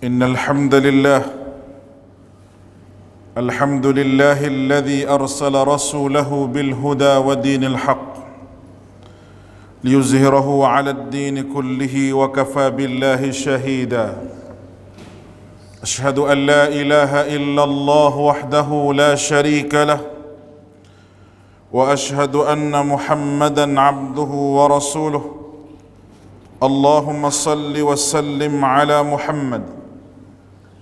إن الحمد لله الذي أرسل رسوله بالهدى ودين الحق ليظهره على الدين كله وكفى بالله شهيدا أشهد أن لا إله إلا الله وحده لا شريك له وأشهد أن محمدا عبده ورسوله اللهم صل وسلم على محمد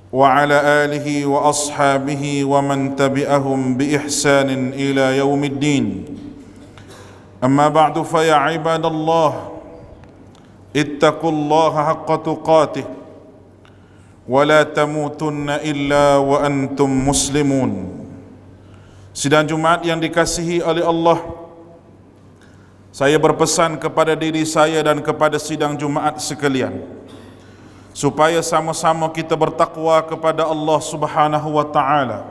وعلى آله وأصحابه ومن تبعهم بإحسان إلى يوم الدين أما بعد فيا عباد الله اتقوا الله حق تقاته ولا تموتن إلا وأنتم مسلمون. Sidang Jumaat yang dikasihi oleh Allah, saya berpesan kepada diri saya dan kepada sidang Jumaat sekalian, supaya sama-sama kita bertakwa kepada Allah Subhanahu wa Ta'ala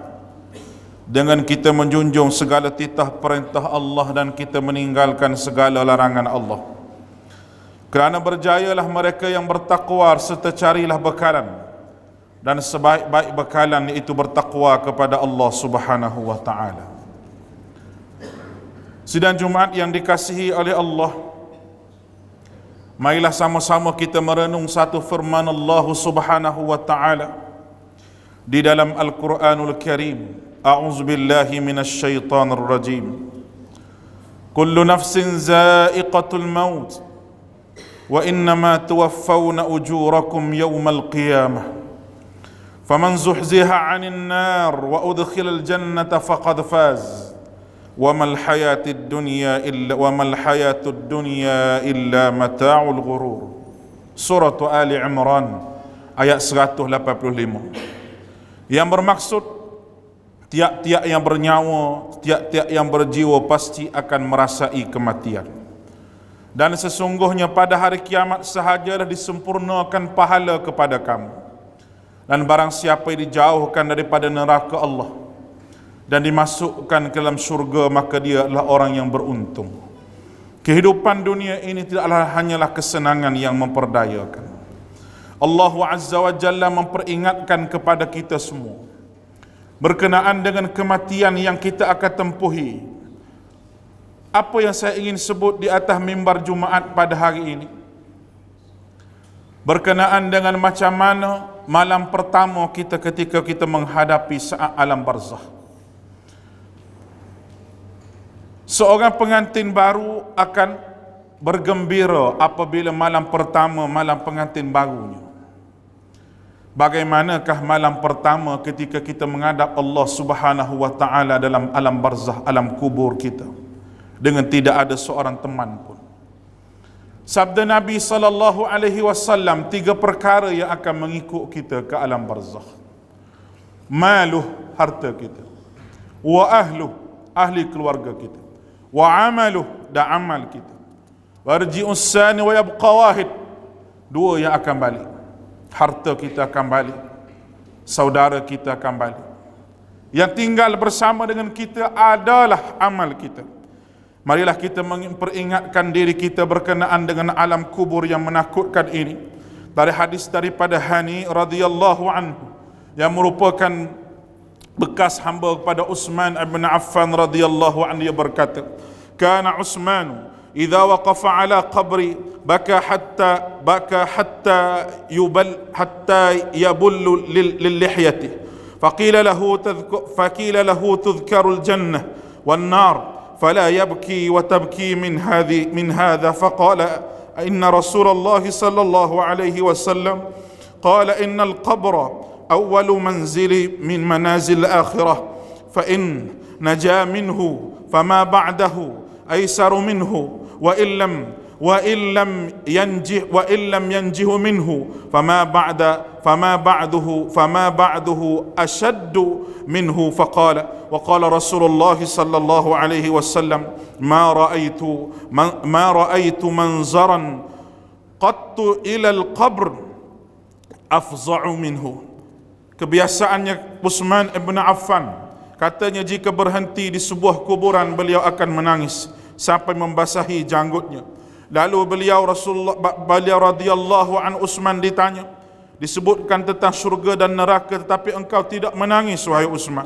dengan kita menjunjung segala titah perintah Allah dan kita meninggalkan segala larangan Allah. Kerana berjayalah mereka yang bertakwa serta carilah bekalan, dan sebaik-baik bekalan iaitu bertakwa kepada Allah Subhanahu wa Ta'ala. Sidang Jumaat yang dikasihi oleh Allah, marilah sama-sama kita merenung satu firman Allah Subhanahu wa Ta'ala di dalam Al-Quranul Karim. A'udzubillahi minasyaitanir rajim. Kullu nafsin za'iqatul maut wa innama tuwaffawna ujurakum yawmal qiyamah. Faman zuhziha 'anil nar wa udkhilal jannata faqad faz. وَمَا الْحَيَاةُ الدُّنْيَا إِلَّا مَتَاعُ الْغُرُورِ. Surah Ali Imran ayat 185, yang bermaksud tiap-tiap yang bernyawa, tiap-tiap yang berjiwa pasti akan merasai kematian. Dan sesungguhnya pada hari kiamat sahajalah disempurnakan pahala kepada kamu. Dan barang siapa yang dijauhkan daripada neraka Allah dan dimasukkan ke dalam syurga, maka dia adalah orang yang beruntung. Kehidupan dunia ini tidaklah hanyalah kesenangan yang memperdayakan. Allah Azza wa Jalla memperingatkan kepada kita semua berkenaan dengan kematian yang kita akan tempuhi. Apa yang saya ingin sebut di atas mimbar Jumaat pada hari ini berkenaan dengan macam mana malam pertama kita ketika kita menghadapi saat alam barzakh. Seorang pengantin baru akan bergembira apabila malam pertama, malam pengantin barunya. Bagaimanakah malam pertama ketika kita menghadap Allah Subhanahu wa Ta'ala dalam alam barzakh, alam kubur kita, dengan tidak ada seorang teman pun. Sabda Nabi sallallahu alaihi wasallam, 3 perkara yang akan mengikut kita ke alam barzakh. Maluh, harta kita. Wa ahluh, ahli keluarga kita. Wa amaluh, dan amal kita. Warji'us sani wa yabqa wahid, 2 yang akan balik. Harta kita akan balik, saudara kita akan balik. Yang tinggal bersama dengan kita adalah amal kita. Marilah kita memperingatkan diri kita berkenaan dengan alam kubur yang menakutkan ini. Dari hadis daripada Hani radhiyallahu anhu, yang merupakan bekas hamba kepada Uthman bin Affan radhiyallahu anhu, dia berkata, kana Uthman idza waqafa ala qabri baka hatta yabullu lil lihyati faqila lahu tudhkaru al jannah wan nar فلا يبكي وتبكي من هذا فقال إن رسول الله صلى الله عليه وسلم قال إن القبر أول منزل من منازل الآخرة فإن نجا منه فما بعده أيسر منه وإن لم ينجه منه فما بعده أشد منه وقال رسول الله صلى الله عليه وسلم ما رأيت منظرا قط إلى القبر أفظع منه. Kebiasaannya Uthman ibn Affan, katanya jika berhenti di sebuah kuburan beliau akan menangis sampai membasahi janggutnya. Lalu beliau radhiyallahu an Uthman ditanya, disebutkan tentang syurga dan neraka, tetapi engkau tidak menangis, wahai Uthman.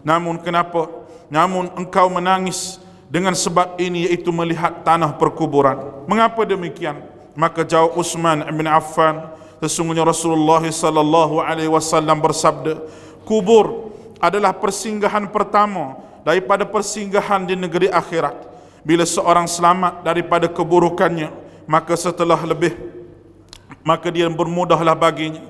Namun kenapa? Namun engkau menangis dengan sebab ini, iaitu melihat tanah perkuburan. Mengapa demikian? Maka jawab Uthman bin Affan, sesungguhnya Rasulullah sallallahu alaihi wasallam bersabda, kubur adalah persinggahan pertama daripada persinggahan di negeri akhirat. Bila seorang selamat daripada keburukannya, maka dia bermudahlah baginya.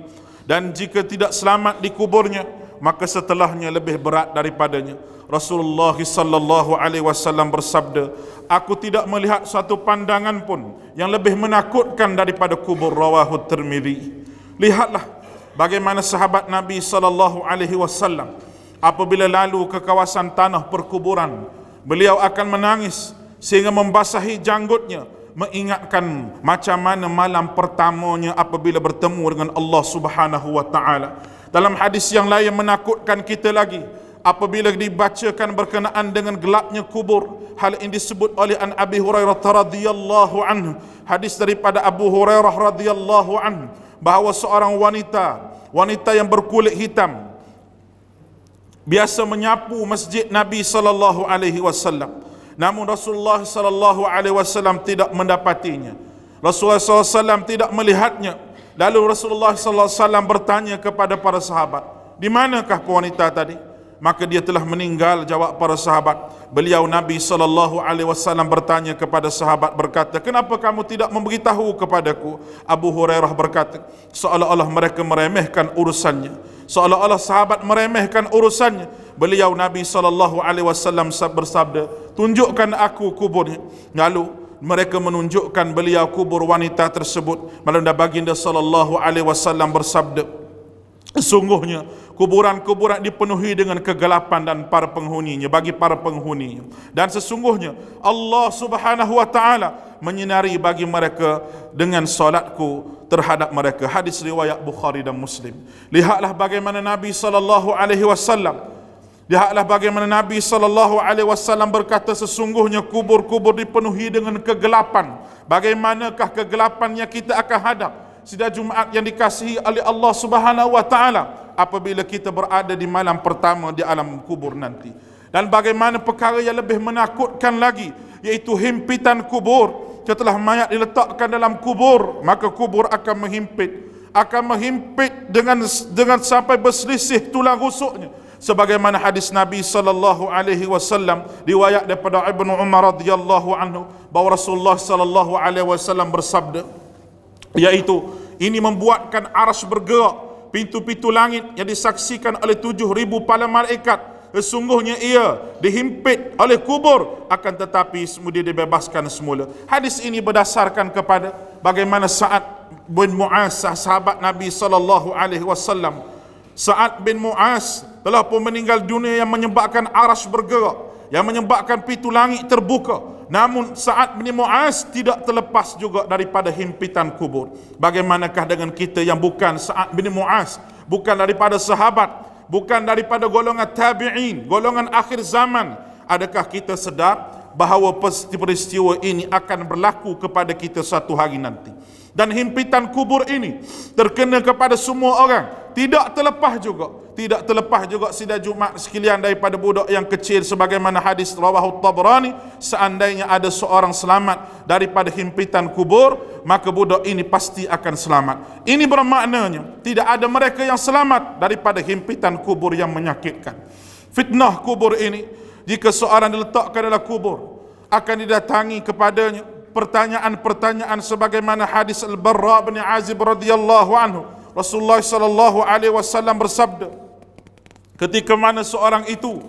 Dan jika tidak selamat di kuburnya, maka setelahnya lebih berat daripadanya. Rasulullah sallallahu alaihi wasallam bersabda, aku tidak melihat satu pandangan pun yang lebih menakutkan daripada kubur. Rawahu Tirmidzi. Lihatlah bagaimana sahabat Nabi sallallahu alaihi wasallam apabila lalu ke kawasan tanah perkuburan, beliau akan menangis sehingga membasahi janggutnya, mengingatkan macam mana malam pertamanya apabila bertemu dengan Allah Subhanahu wa taala. Dalam hadis yang lain menakutkan kita lagi apabila dibacakan berkenaan dengan gelapnya kubur. Hal ini disebut oleh an Abi Hurairah radhiyallahu anhu, hadis daripada Abu Hurairah radhiyallahu anhu, bahawa seorang wanita yang berkulit hitam biasa menyapu masjid Nabi sallallahu alaihi wasallam. Namun Rasulullah sallallahu alaihi wasallam tidak mendapatinya. Rasulullah sallallahu alaihi wasallam tidak melihatnya. Lalu Rasulullah sallallahu alaihi wasallam bertanya kepada para sahabat, di manakah wanita tadi? Maka dia telah meninggal, jawab para sahabat. Beliau Nabi sallallahu alaihi wasallam bertanya kepada sahabat, berkata, kenapa kamu tidak memberitahu kepadaku? Abu Hurairah berkata, seolah-olah mereka meremehkan urusannya, seolah-olah sahabat meremehkan urusannya. Beliau Nabi sallallahu alaihi wasallam bersabda, tunjukkan aku kuburnya. Lalu mereka menunjukkan beliau kubur wanita tersebut. Baginda baginda sallallahu alaihi wasallam bersabda, sesungguhnya kuburan-kuburan dipenuhi dengan kegelapan dan para penghuninya, bagi para penghuninya. Dan sesungguhnya Allah Subhanahu wa taala menyinari bagi mereka dengan solatku terhadap mereka. Hadis riwayat Bukhari dan Muslim. Lihatlah bagaimana Nabi sallallahu alaihi wasallam berkata, sesungguhnya kubur-kubur dipenuhi dengan kegelapan. Bagaimanakah kegelapan yang kita akan hadap sidang Jumaat yang dikasihi oleh Allah Subhanahu wa taala apabila kita berada di malam pertama di alam kubur nanti. Dan bagaimana perkara yang lebih menakutkan lagi, iaitu himpitan kubur. Setelah mayat diletakkan dalam kubur, maka kubur akan menghimpit dengan sampai berselisih tulang rusuknya. Sebagaimana hadis Nabi sallallahu alaihi wasallam riwayat daripada Ibnu Umar radhiyallahu anhu, bahawa Rasulullah sallallahu alaihi wasallam bersabda, yaitu ini membuatkan arsy bergerak, pintu-pintu langit yang disaksikan oleh 7,000 para malaikat, sesungguhnya ia dihimpit oleh kubur, akan tetapi kemudian dibebaskan semula. Hadis ini berdasarkan kepada bagaimana Sa'ad bin Mu'az, sahabat Nabi sallallahu alaihi wasallam. Sa'ad bin Mu'az telah pun meninggal dunia yang menyebabkan arsy bergerak, yang menyebabkan pintu langit terbuka. Namun Sa'ad bin Mu'az tidak terlepas juga daripada himpitan kubur. Bagaimanakah dengan kita yang bukan Sa'ad bin Mu'az, bukan daripada sahabat, bukan daripada golongan tabi'in, golongan akhir zaman? Adakah kita sedar bahawa peristiwa ini akan berlaku kepada kita satu hari nanti? Dan himpitan kubur ini terkena kepada semua orang. Tidak terlepas juga sidang Jumaat sekalian daripada budak yang kecil, sebagaimana hadis rawahu Tabrani, seandainya ada seorang selamat daripada himpitan kubur, maka budak ini pasti akan selamat. Ini bermaknanya tidak ada mereka yang selamat daripada himpitan kubur yang menyakitkan. Fitnah kubur ini, jika seorang diletakkan dalam kubur, akan didatangi kepadanya pertanyaan-pertanyaan sebagaimana hadis Al-Barra bin Azib radhiyallahu anhu. Rasulullah sallallahu alaihi wasallam bersabda, ketika mana seorang itu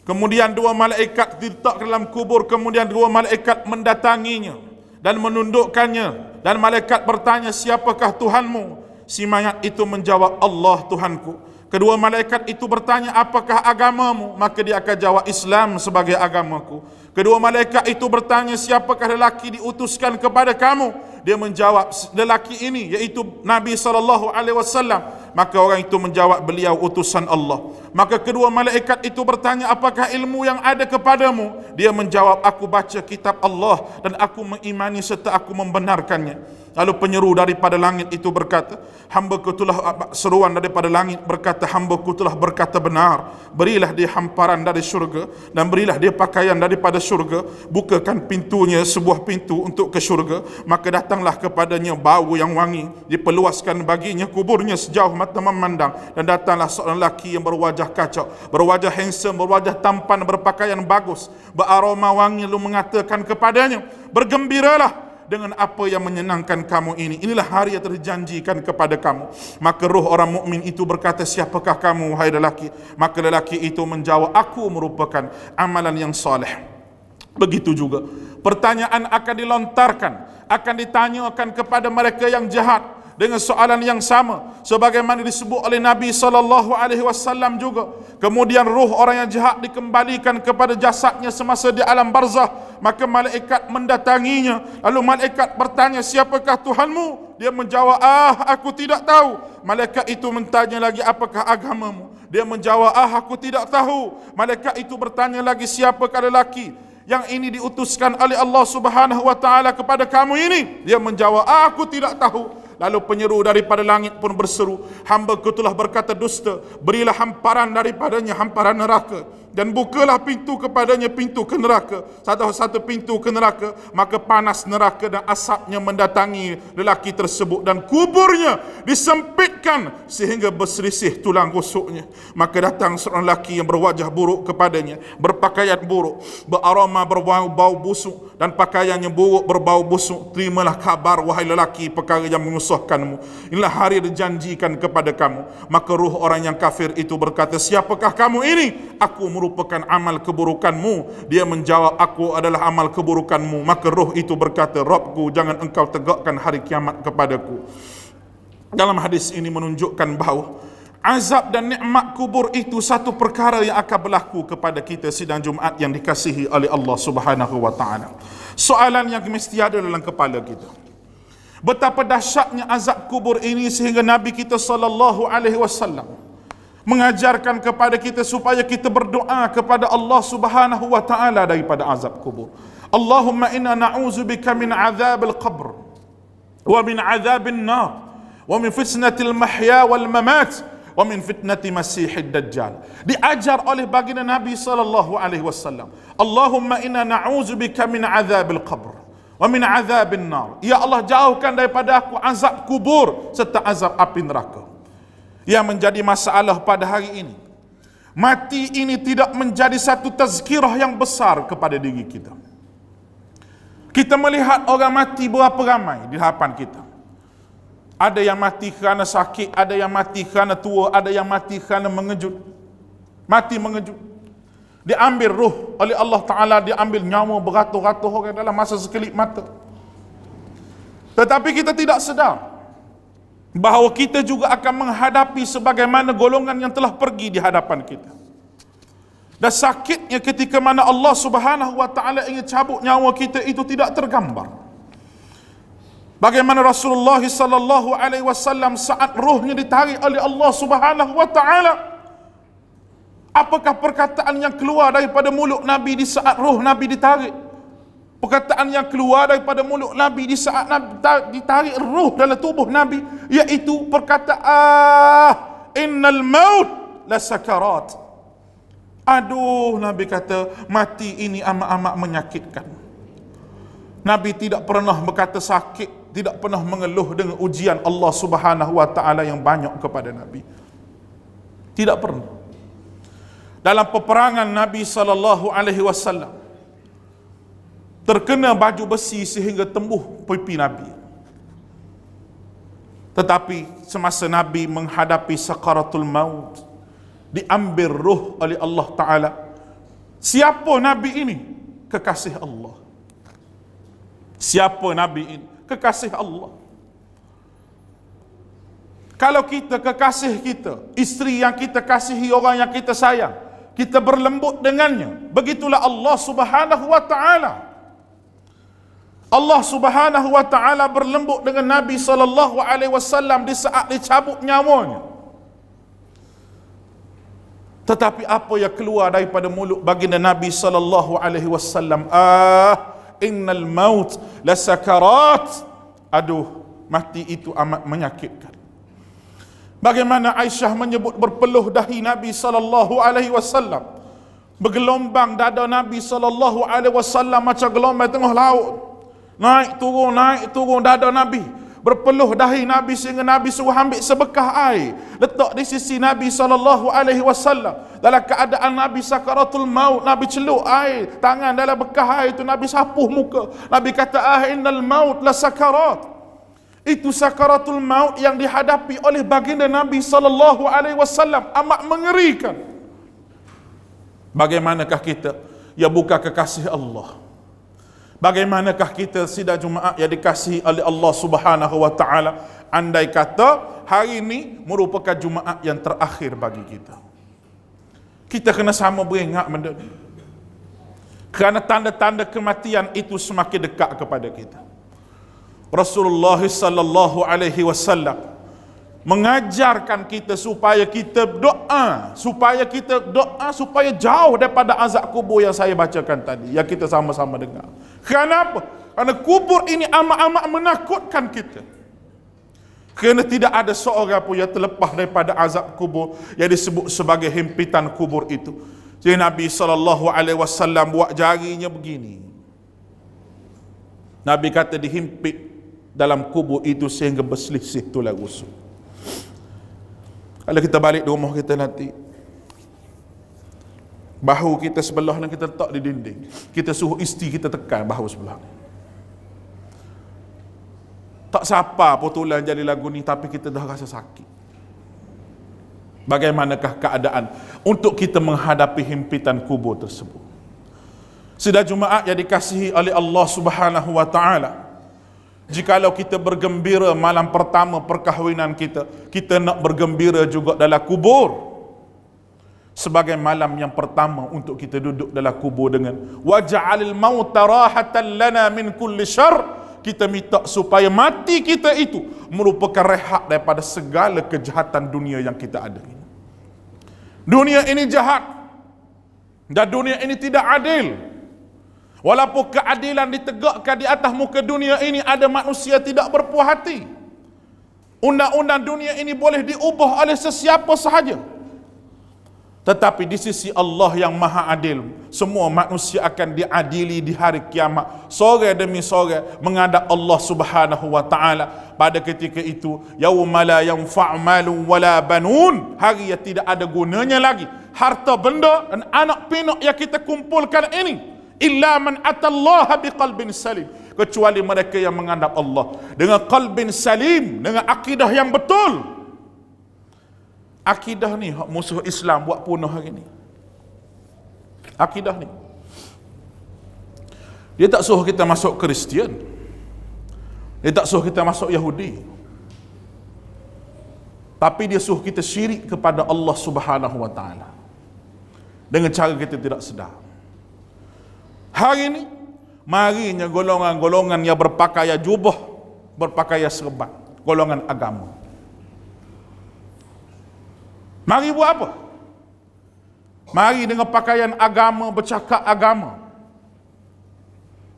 kemudian dua malaikat diletak dalam kubur, kemudian dua malaikat mendatanginya dan menundukkannya, dan malaikat bertanya, siapakah Tuhanmu? Si mayat itu menjawab, Allah Tuhanku. Kedua malaikat itu bertanya, apakah agamamu? Maka dia akan jawab, Islam sebagai agamaku. Kedua malaikat itu bertanya, siapakah lelaki diutuskan kepada kamu? Dia menjawab, lelaki ini, iaitu Nabi SAW. Maka orang itu menjawab, beliau utusan Allah. Maka kedua malaikat itu bertanya, apakah ilmu yang ada kepadamu? Dia menjawab, aku baca kitab Allah dan aku mengimani serta aku membenarkannya. Lalu penyeru daripada langit itu berkata, hamba-Ku telah, seruan daripada langit berkata, hamba-Ku telah berkata benar. Berilah dia hamparan dari syurga dan berilah dia pakaian daripada syurga. Bukakan pintunya, sebuah pintu untuk ke syurga. Maka datanglah kepadanya bau yang wangi. Diperluaskan baginya kuburnya sejauh mata memandang. Dan datanglah seorang lelaki yang berwajah kacau, berwajah handsome, berwajah tampan, berpakaian bagus, beraroma wangi, lalu mengatakan kepadanya, bergembiralah dengan apa yang menyenangkan kamu ini. Inilah hari yang telah dijanjikan kepada kamu. Maka roh orang mukmin itu berkata, siapakah kamu wahai lelaki? Maka lelaki itu menjawab, aku merupakan amalan yang soleh. Begitu juga pertanyaan akan dilontarkan, akan ditanyakan kepada mereka yang jahat dengan soalan yang sama sebagaimana disebut oleh Nabi SAW juga. Kemudian roh orang yang jahat dikembalikan kepada jasadnya semasa di alam barzah. Maka malaikat mendatanginya, lalu malaikat bertanya, siapakah Tuhanmu? Dia menjawab, aku tidak tahu. Malaikat itu bertanya lagi, apakah agamamu? Dia menjawab, aku tidak tahu. Malaikat itu bertanya lagi, siapakah lelaki yang ini diutuskan oleh Allah Subhanahu wa taala kepada kamu ini? Dia menjawab, aku tidak tahu. Lalu penyeru daripada langit pun berseru, hamba-Ku telah berkata dusta, berilah hamparan daripadanya, hamparan neraka, dan bukalah pintu kepadanya, pintu ke neraka, satu-satu pintu ke neraka. Maka panas neraka dan asapnya mendatangi lelaki tersebut, dan kuburnya disempitkan sehingga berselisih tulang rusuknya. Maka datang seorang lelaki yang berwajah buruk kepadanya, berpakaian buruk, beraroma berbau busuk, dan pakaiannya buruk berbau busuk. Terimalah kabar wahai lelaki perkara yang mengusahkanmu. Inilah hari yang dijanjikan kepada kamu. Maka ruh orang yang kafir itu berkata, siapakah kamu ini? Aku merupakan amal keburukanmu. Dia menjawab, aku adalah amal keburukanmu. Maka ruh itu berkata, Rabbku, jangan engkau tegakkan hari kiamat kepadaku. Dalam hadis ini menunjukkan bahawa azab dan nikmat kubur itu satu perkara yang akan berlaku kepada kita sidang Jumaat yang dikasihi oleh Allah Subhanahu wa taala. Soalan yang mesti ada dalam kepala kita, betapa dahsyatnya azab kubur ini sehingga Nabi kita sallallahu alaihi wasallam mengajarkan kepada kita supaya kita berdoa kepada Allah Subhanahu wa taala daripada azab kubur. Allahumma inna na'udzubika min azabil qabr wa min azabin nar wa min fitnatil mahya wal mamat wa min fitnati masihid dajjal. Diajar oleh baginda Nabi sallallahu alaihi wasallam, Allahumma inna na'udzubika min azabil qabr wa min azabin nar. Ya Allah, jauhkan daripada aku azab kubur serta azab api neraka. Yang menjadi masalah pada hari ini, mati ini tidak menjadi satu tazkirah yang besar kepada diri kita. Kita melihat orang mati berapa ramai di hadapan kita. Ada yang mati kerana sakit, ada yang mati kerana tua, ada yang mati kerana mengejut. Mati mengejut. Diambil ruh oleh Allah Ta'ala, diambil nyawa beratus-ratus orang dalam masa sekelip mata. Tetapi kita tidak sedar bahawa kita juga akan menghadapi sebagaimana golongan yang telah pergi di hadapan kita. Dan sakitnya ketika mana Allah Subhanahu wa taala ingin cabut nyawa kita itu tidak tergambar. Bagaimana Rasulullah sallallahu alaihi wasallam saat ruhnya ditarik oleh Allah Subhanahu wa taala, apakah perkataan yang keluar daripada mulut Nabi di saat ruh Nabi ditarik? Perkataan yang keluar daripada mulut Nabi di saat Nabi ditarik ruh dalam tubuh Nabi, iaitu perkataan innal maut la sakarat. Aduh, Nabi kata, mati ini amat-amat menyakitkan. Nabi tidak pernah berkata sakit, tidak pernah mengeluh dengan ujian Allah Subhanahu wa taala yang banyak kepada Nabi. Tidak pernah. Dalam peperangan Nabi sallallahu alaihi wasallam terkena baju besi sehingga tembus pipi Nabi. Tetapi semasa Nabi menghadapi sakaratul maut, diambil ruh oleh Allah Ta'ala. Siapa Nabi ini? Kekasih Allah. Siapa Nabi ini? Kekasih Allah. Kalau kita kekasih kita, isteri yang kita kasihi, orang yang kita sayang, kita berlembut dengannya, begitulah Allah Subhanahu wa Ta'ala. Allah Subhanahu wa taala berlembut dengan Nabi sallallahu alaihi wasallam di saat dicabut nyawanya. Tetapi apa yang keluar daripada mulut baginda Nabi sallallahu alaihi wasallam, innal maut lasakarat. Aduh, mati itu amat menyakitkan. Bagaimana Aisyah menyebut berpeluh dahi Nabi sallallahu alaihi wasallam, bergelombang dada Nabi sallallahu alaihi wasallam macam gelombang tengah laut. Naik turun dada Nabi, berpeluh dahi Nabi sehingga Nabi suruh ambil sebekah air, letak di sisi Nabi sallallahu alaihi wasallam. Dalam keadaan Nabi sakaratul maut, Nabi celuk air, tangan dalam bekah air itu Nabi sapuh muka. Nabi kata, innal maut la sakarat. Itu sakaratul maut yang dihadapi oleh baginda Nabi sallallahu alaihi wasallam amat mengerikan. Bagaimanakah kita yang bukan kekasih Allah? Bagaimanakah kita sidang Jumaat yang dikasihi oleh Allah Subhanahu wa taala? Andai kata hari ini merupakan Jumaat yang terakhir bagi kita, kita kena sama beringat benda ni. Kerana tanda-tanda kematian itu semakin dekat kepada kita. Rasulullah sallallahu alaihi wasallam mengajarkan kita supaya kita doa, supaya jauh daripada azab kubur yang saya bacakan tadi, yang kita sama-sama dengar. Kenapa? Kerana kubur ini amat-amat menakutkan kita. Kerana tidak ada seorang pun yang terlepas daripada azab kubur yang disebut sebagai himpitan kubur itu. Jadi Nabi sallallahu alaihi wasallam buat jarinya begini. Nabi kata dihimpit dalam kubur itu sehingga berselisih tulang rusuk. Kalau kita balik di rumah kita nanti, bahu kita sebelah ni kita letak di dinding, kita suruh isteri kita tekan bahu sebelah ni. Tak siapa pun tulang jadi lagu ni, tapi kita dah rasa sakit. Bagaimanakah keadaan untuk kita menghadapi himpitan kubur tersebut? Sidang Jumaat yang dikasihi oleh Allah Subhanahu wa taala, jikalau kita bergembira malam pertama perkahwinan kita, kita nak bergembira juga dalam kubur sebagai malam yang pertama untuk kita duduk dalam kubur dengan waja'alil mauta rahatan lana min kulli syarr. Kita minta supaya mati kita itu merupakan rehat daripada segala kejahatan dunia yang kita ada ini. Dunia ini jahat dan dunia ini tidak adil. Walaupun keadilan ditegakkan di atas muka dunia ini, ada manusia tidak berpuas hati. Undang-undang dunia ini boleh diubah oleh sesiapa sahaja. Tetapi di sisi Allah yang maha adil, semua manusia akan diadili di hari kiamat, sore demi sore menghadap Allah Subhanahu wa taala. Pada ketika itu, yauma la yanfa'u malun wala banun, hari yang tidak ada gunanya lagi harta benda dan anak pinak yang kita kumpulkan ini, illa man atallaha biqalbin salim, kecuali mereka yang menghadap Allah dengan qalbin salim, dengan akidah yang betul. Akidah ni musuh Islam buat punah hari ni. Akidah ni, dia tak suruh kita masuk Kristian, dia tak suruh kita masuk Yahudi, tapi dia suruh kita syirik kepada Allah Subhanahu wa taala dengan cara kita tidak sedar. Hari ini marinya golongan-golongan yang berpakaian jubah, berpakaian serban, golongan agama. Mari buat apa? Mari dengan pakaian agama, bercakap agama.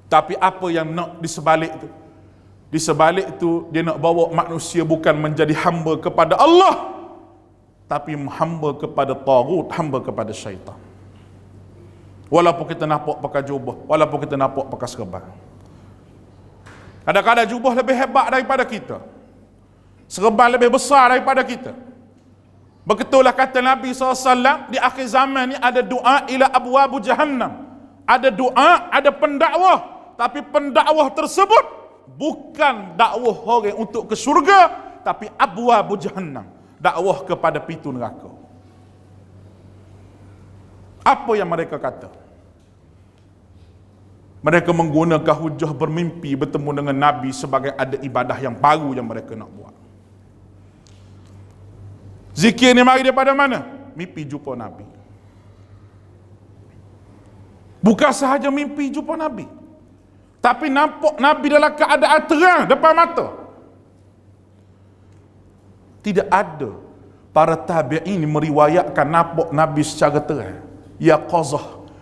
Tapi apa yang nak di sebalik itu? Di sebalik itu dia nak bawa manusia bukan menjadi hamba kepada Allah, tapi hamba kepada tagut, hamba kepada syaitan. Walaupun kita nampak pakai jubah, walaupun kita nampak pakai serban. Kadang-kadang jubah lebih hebat daripada kita, serban lebih besar daripada kita. Begitulah kata Nabi SAW, di akhir zaman ni ada doa ila abwabu jahannam. Ada doa, ada pendakwah, tapi pendakwah tersebut bukan dakwah orang untuk ke syurga, tapi abwabu jahannam, dakwah kepada pintu neraka. Apa yang mereka kata? Mereka menggunakan hujah bermimpi bertemu dengan Nabi sebagai ada ibadah yang baru yang mereka nak buat. Zikir ni mari daripada mana? Mimpi jumpa Nabi. Bukan sahaja mimpi jumpa Nabi, tapi nampak Nabi dalam keadaan terang depan mata. Tidak ada para tabi'in meriwayatkan nampak Nabi secara terang.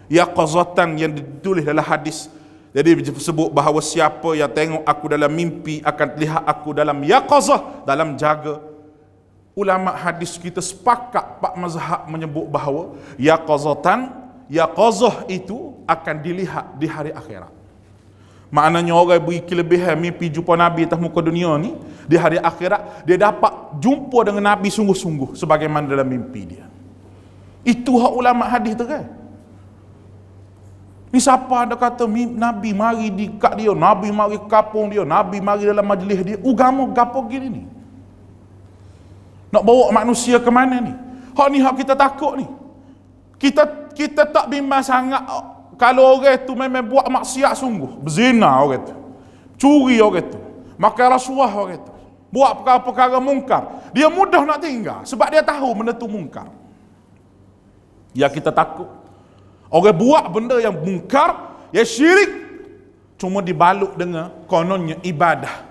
Yaqazatan yang ditulis dalam hadis. Jadi disebut bahawa siapa yang tengok aku dalam mimpi akan lihat aku dalam yaqazah, dalam jaga. Ulama hadis kita sepakat Pak Mazhab menyebut bahawa yaqazah itu akan dilihat di hari akhirat. Maknanya orang beri kelebihan mimpi jumpa Nabi atas muka dunia ni, di hari akhirat dia dapat jumpa dengan Nabi sungguh-sungguh sebagaimana dalam mimpi dia. Itu hak ulama hadis tu kan. Ni siapa ada kata Nabi mari di kat dia, Nabi mari kapung dia, Nabi mari dalam majlis dia, agama gapo gini ni? Nak bawa manusia ke mana ni? Hak ni hak kita takut ni. Kita tak bimbang sangat kalau orang tu memang buat maksiat sungguh, berzina orang tu, curi orang tu, makan rasuah orang tu, buat perkara-perkara mungkar, dia mudah nak tinggal sebab dia tahu benda tu mungkar. Ya kita takut orang buat benda yang mungkar, yang syirik, cuma dibalut dengan kononnya ibadah,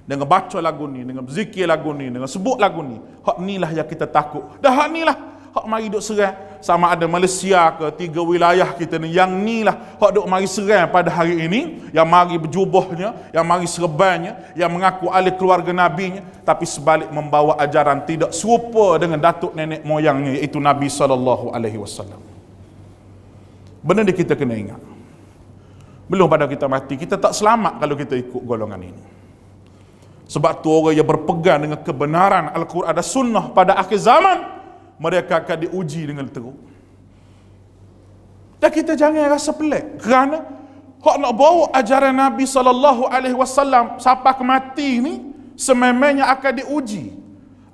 dengan baca lagu ni, dengan zikir lagu ni, dengan sebut lagu ni. Hak inilah yang kita takut. Dah hak inilah hak mari duk serang sama ada Malaysia ke 3 wilayah kita ni, yang ni lah hak duk mari serang pada hari ini, yang mari berjubahnya, yang mari serbannya, yang mengaku ahli keluarga nabinya, tapi sebalik membawa ajaran tidak serupa dengan datuk nenek moyangnya, iaitu Nabi SAW. Benda ni kita kena ingat. Belum pada kita mati, kita tak selamat kalau kita ikut golongan ini. Sebab tu orang yang berpegang dengan kebenaran Al-Quran dan Sunnah pada akhir zaman, mereka akan diuji dengan teruk. Dan kita jangan rasa pelik, kerana hak nak bawa ajaran Nabi SAW sampai ke mati ni sememangnya akan diuji,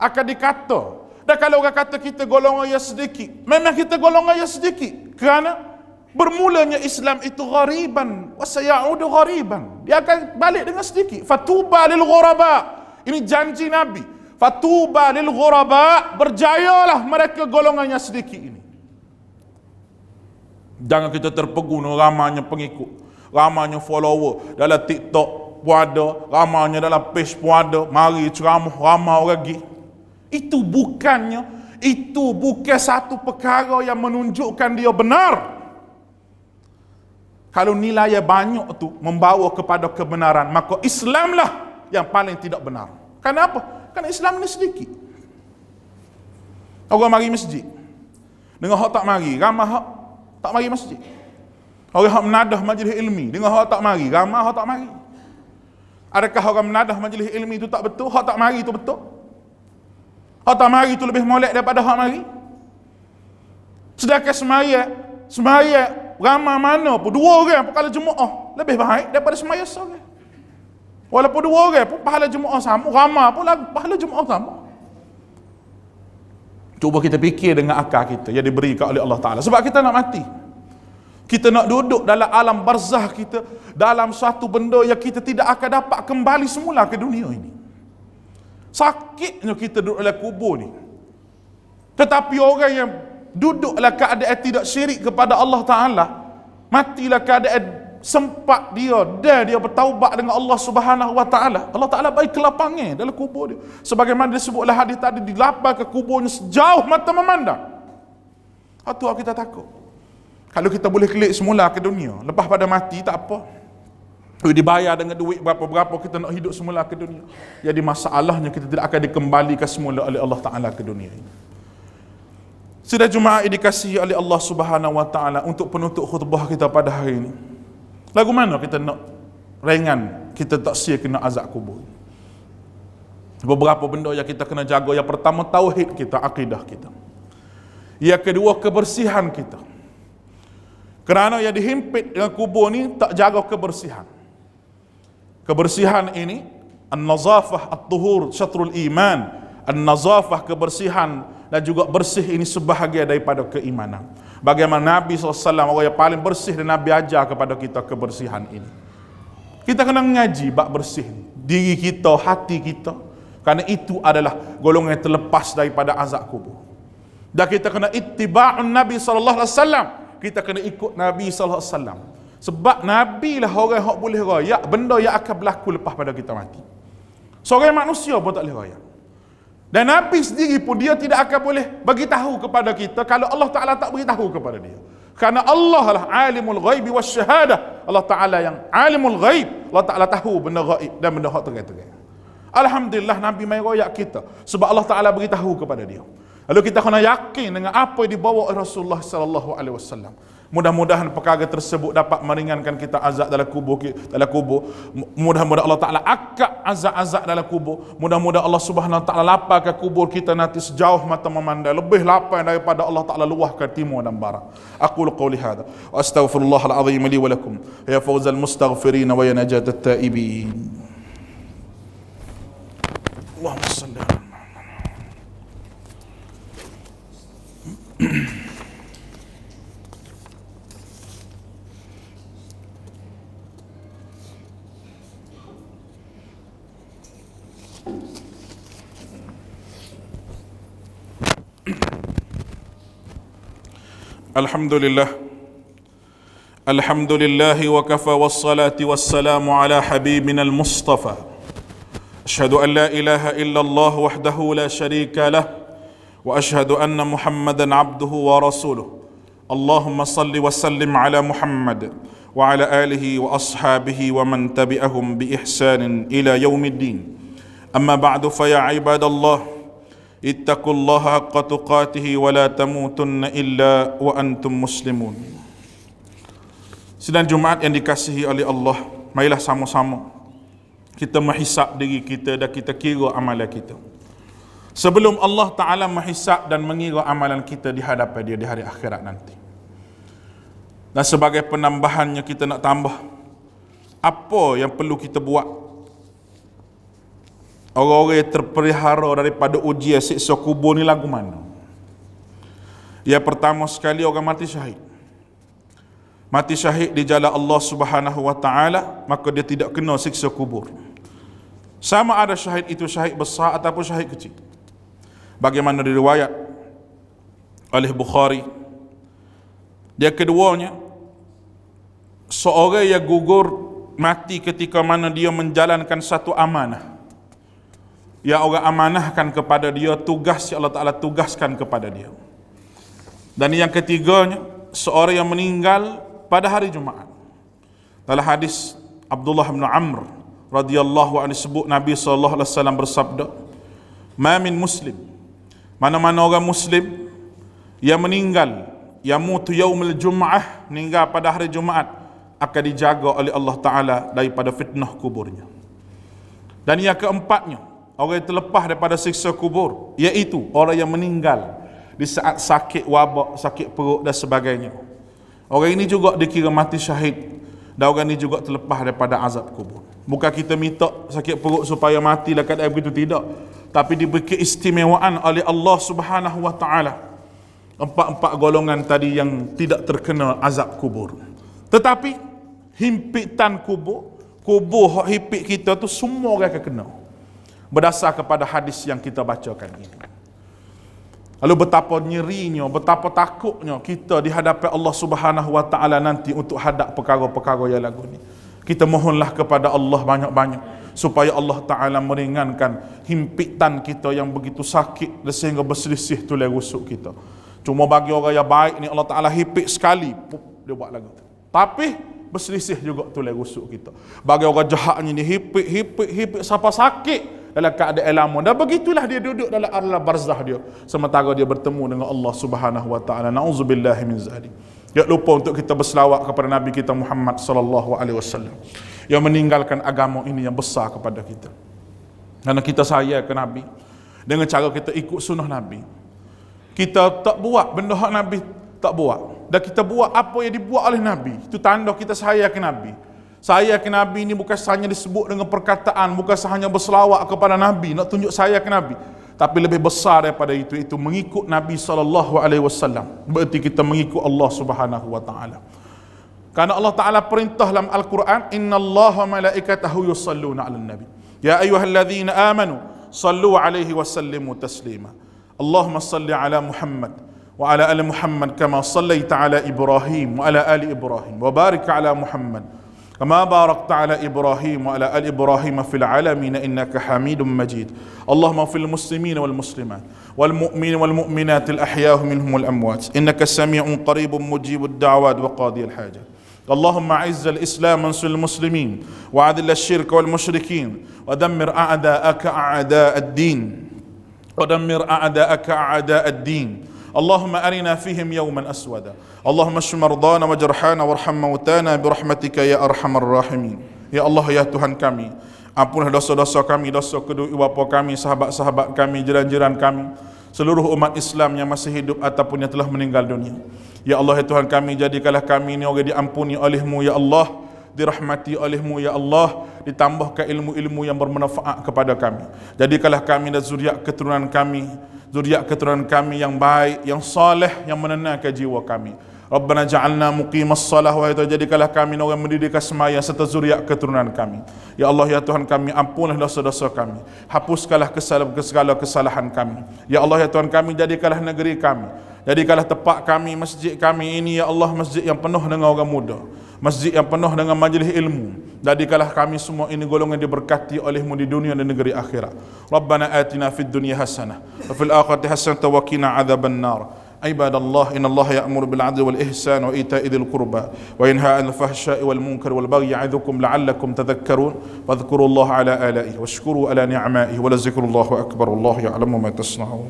akan dikata. Dan kalau orang kata kita golongan yang sedikit, memang kita golongan yang sedikit, kerana bermulanya Islam itu ghariban wa sayaudu ghariban, dia akan balik dengan sedikit. Fatuba lil ghuraba, ini janji Nabi. Fatuba lil ghuraba, berjayalah mereka golongannya sedikit ini. Jangan kita terpegun ramanya pengikut, ramanya follower dalam TikTok pun ada, ramanya dalam page pun ada, mari ceramah ramai orang pergi. Itu bukan satu perkara yang menunjukkan dia benar. Kalau nilai banyak tu membawa kepada kebenaran, maka Islamlah yang paling tidak benar. Kenapa? Kerana Islam ni sedikit. Orang mari masjid, dengan hak tak mari, ramai hak tak mari masjid. Orang hak menadah majlis ilmi, dengan hak tak mari, ramai hak tak mari. Adakah orang menadah majlis ilmi itu tak betul? Hak tak mari itu betul? Hak tak mari itu lebih molek daripada hak mari? Sedangkan semaya ramai mana pun, 2 orang pun kalau jemaah lebih baik daripada semaya seorang. Walaupun 2 orang pun pahala jemaah sama, ramai pun pahala jemaah sama. Cuba kita fikir dengan akal kita yang diberikan oleh Allah Ta'ala. Sebab kita nak mati, kita nak duduk dalam alam barzah kita, dalam suatu benda yang kita tidak akan dapat kembali semula ke dunia ini. Sakitnya kita duduk dalam kubur ni. Tetapi orang yang duduk dalam keadaan tidak syirik kepada Allah Ta'ala, matilah keadaan sempat dia dan dia bertaubat dengan Allah Subhanahu Wa Ta'ala, Allah Ta'ala bagi kelapangan dalam kubur dia. Sebagaimana disebutlah hadis tadi, dilapar ke kuburnya sejauh mata memandang. Itu kita takut. Kalau kita boleh klik semula ke dunia, lepas pada mati tak apa, dibayar dengan duit berapa-berapa, kita nak hidup semula ke dunia. Jadi masalahnya kita tidak akan dikembalikan semula oleh Allah Ta'ala ke dunia ini. Sudah Jumaat dikasihi oleh Allah Subhanahu Wa Ta'ala untuk penutup khutbah kita pada hari ini. Lagu mana kita nak ringan, kita tak sia kena azab kubur. Beberapa benda yang kita kena jaga. Yang pertama, tauhid kita, akidah kita. Yang kedua, kebersihan kita. Kerana yang dihimpit dengan kubur ni tak jaga kebersihan. Kebersihan ini, an-nazafah at-tuhur syatrul iman. An-nazafah, kebersihan dan juga bersih ini sebahagian daripada keimanan. Bagaimana Nabi SAW orang yang paling bersih, dan Nabi ajar kepada kita kebersihan ini. Kita kena mengaji bab bersih diri kita, hati kita, kerana itu adalah golongan yang terlepas daripada azab kubur. Dan kita kena ittiba'un Nabi SAW, kita kena ikut Nabi SAW. Sebab Nabi lah orang yang boleh rayak benda yang akan berlaku lepas pada kita mati. Seorang manusia pun tak boleh rayak. Dan Nabi sendiri pun dia tidak akan boleh bagi tahu kepada kita kalau Allah Ta'ala tak beritahu kepada dia. Karena Allah lah alimul ghaibi wasyahadah. Allah Ta'ala yang alimul ghaib. Allah Ta'ala tahu benda ghaib dan benda hak terang-terang. Alhamdulillah Nabi mai royak kita sebab Allah Ta'ala beritahu kepada dia. Lalu kita kena yakin dengan apa yang dibawa oleh Rasulullah sallallahu alaihi wasallam. Mudah-mudahan perkara tersebut dapat meringankan kita azab dalam kubur. Mudah-mudahan Allah Ta'ala akak azab-azab dalam kubur. Mudah-mudahan Allah Subhanahu Wa Ta'ala lapangkan kubur kita nanti sejauh mata memandang. Lebih lapang daripada Allah Ta'ala luahkan timur dan barat. Aqulu qawli hadha. Wa astaghfirullahal azim li wa lakum. Ya fawzal mustaghfirin wa ya najatat taibin. Allahumma salli ala Alhamdulillah wa kafa wassalati wassalamu ala habibina al-Mustafa. Ashhadu an la ilaha illallah wahdahu la sharika lah wa ashhadu anna Muhammadan abduhu wa rasuluh. Allahumma salli wa sallim ala Muhammad wa ala alihi wa ashabihi wa man tabi'ahum bi ihsanin ila yaumiddin. Amma ba'du fa ya ibadallah ittaqullaha haqqa tuqatih wa la tamutunna illa wa antum muslimun. Sidang Jumaat yang dikasihi oleh Allah, marilah sama-sama kita menghisap diri kita dan kita kira amalan kita. Sebelum Allah Ta'ala menghisap dan mengira amalan kita di hadapan Dia di hari akhirat nanti. Dan sebagai penambahannya kita nak tambah apa yang perlu kita buat. Orang-orang yang terpelihara daripada ujian siksa kubur ni lagu mana? Yang pertama sekali orang mati syahid. Mati syahid di jalan Allah Subhanahu Wa Ta'ala, maka dia tidak kena siksa kubur. Sama ada syahid itu syahid besar ataupun syahid kecil. Bagaimana diriwayat oleh Bukhari. Dia keduanya, seorang yang gugur mati ketika mana dia menjalankan satu amanah. Yang orang amanahkan kepada dia, tugas yang Allah Ta'ala tugaskan kepada dia. Dan yang ketiganya, seorang yang meninggal pada hari Jumaat. Dalam hadis Abdullah bin Amr radhiyallahu anhu sebut Nabi sallallahu alaihi wasallam bersabda, "Ma min muslim, mana-mana orang muslim yang meninggal, yamutu yaumul Jum'ah, meninggal pada hari Jumaat, akan dijaga oleh Allah Ta'ala daripada fitnah kuburnya." Dan yang keempatnya, orang yang terlepas daripada siksa kubur, iaitu orang yang meninggal di saat sakit wabak, sakit perut dan sebagainya. Orang ini juga dikira mati syahid, dan orang ini juga terlepas daripada azab kubur. Bukan kita minta sakit perut supaya mati lah keadaan begitu, tidak. Tapi diberi keistimewaan oleh Allah Subhanahu Wa Ta'ala. Empat golongan tadi yang tidak terkena azab kubur. Tetapi himpitan kubur hak himpit kita tu semua orang akan kena. Berdasar kepada hadis yang kita bacakan ini. Lalu betapa nyerinya, betapa takutnya kita di hadapan Allah Subhanahu Wa Ta'ala nanti untuk hadap perkara-perkara yang lagu ni. Kita mohonlah kepada Allah banyak-banyak supaya Allah Ta'ala meringankan himpitan kita yang begitu sakit sehingga berselisih tulang rusuk kita. Cuma bagi orang yang baik ni Allah Ta'ala himpit sekali, dia buat lagu tu. Tapi berselisih juga tulang rusuk kita. Bagi orang jahat ni himpit sampai sakit dalam keadaan lama. Dan begitulah dia duduk dalam alam barzah dia sementara dia bertemu dengan Allah Subhanahu Wa Ta'ala. Na'udzubillahi min zalik. Jangan lupa untuk kita berselawat kepada Nabi kita Muhammad sallallahu alaihi wasallam yang meninggalkan agama ini yang besar kepada kita. Karena kita sayang ke Nabi, dengan cara kita ikut sunnah Nabi. Kita tak buat benda hak Nabi tak buat, dan kita buat apa yang dibuat oleh Nabi. Itu tanda kita sayang ke Nabi. Saya ke Nabi ini bukan hanya disebut dengan perkataan, bukan hanya berselawat kepada Nabi, nak tunjuk saya ke Nabi. Tapi lebih besar daripada itu mengikut Nabi SAW. Berarti kita mengikut Allah Subhanahu Wa Ta'ala. Karena Allah Ta'ala perintah dalam Al-Quran, Inna Allaha malaikatahu yusalluna ala nabi. Ya ayyuhalladzina amanu, sallu alaihi wa sallimu taslima. Allahumma salli ala Muhammad wa ala ali Muhammad kama sallaita ala Ibrahim wa ala ali Ibrahim. Wa barik ala Muhammad كما باركت على إبراهيم وعلى آل إبراهيم في العالمين إنك حميد مجيد. اللهم اغفر للمسلمين والمسلمات والمؤمنين والمؤمنات الأحياء منهم والأموات إنك سميع قريب مجيب الدعوات وقاضي الحاجات. اللهم أعز الإسلام وانصر المسلمين وأذل الشرك والمشركين ودمر أعداءك أعداء الدين اللهم أرنا فيهم يوما أسودا. اللهم اشف مرضانا وجرحانا وارحم موتانا برحمتك يا أرحم الراحمين. Ya Allah, ya Tuhan kami, ampunlah dosa-dosa kami, dosa kedua ibu bapa kami, sahabat-sahabat kami, jiran-jiran kami, seluruh umat Islam yang masih hidup ataupun yang telah meninggal dunia. Ya Allah, ya Tuhan kami, jadikanlah kami ini orang diampuni oleh-Mu ya Allah, dirahmati oleh-Mu ya Allah, ditambahkan ilmu-ilmu yang bermanfaat kepada kami. Jadikanlah kami dan zuriat keturunan kami yang baik, yang saleh, yang menenangkan jiwa kami. Rabbana ja'alna muqimas salah, wa jadikanlah kami orang mendirikan sembahyang serta zuriat keturunan kami. Ya Allah, ya Tuhan kami, ampunlah dosa-dosa kami, hapuskanlah segala kesalahan kami. Ya Allah, ya Tuhan kami, jadikanlah negeri kami, jadikanlah tempat kami, masjid kami ini ya Allah, masjid yang penuh dengan orang muda, masjid yang penuh dengan majlis ilmu. Jadikanlah kami semua ini golongan diberkati oleh-Mu di dunia dan negeri akhirat. Rabbana atina fid dunya hasanah wa fil akhirati hasanah wa qina adzaban nar. عباد الله إن الله يأمر بالعدل والإحسان وإيتاء ذي القربى وينهى عن الفحشاء والمنكر والبغي يعظكم لعلكم تذكرون واذكروا الله على آلائه واشكروا على نعمائه ولذكر الله أكبر والله يعلم ما تصنعون.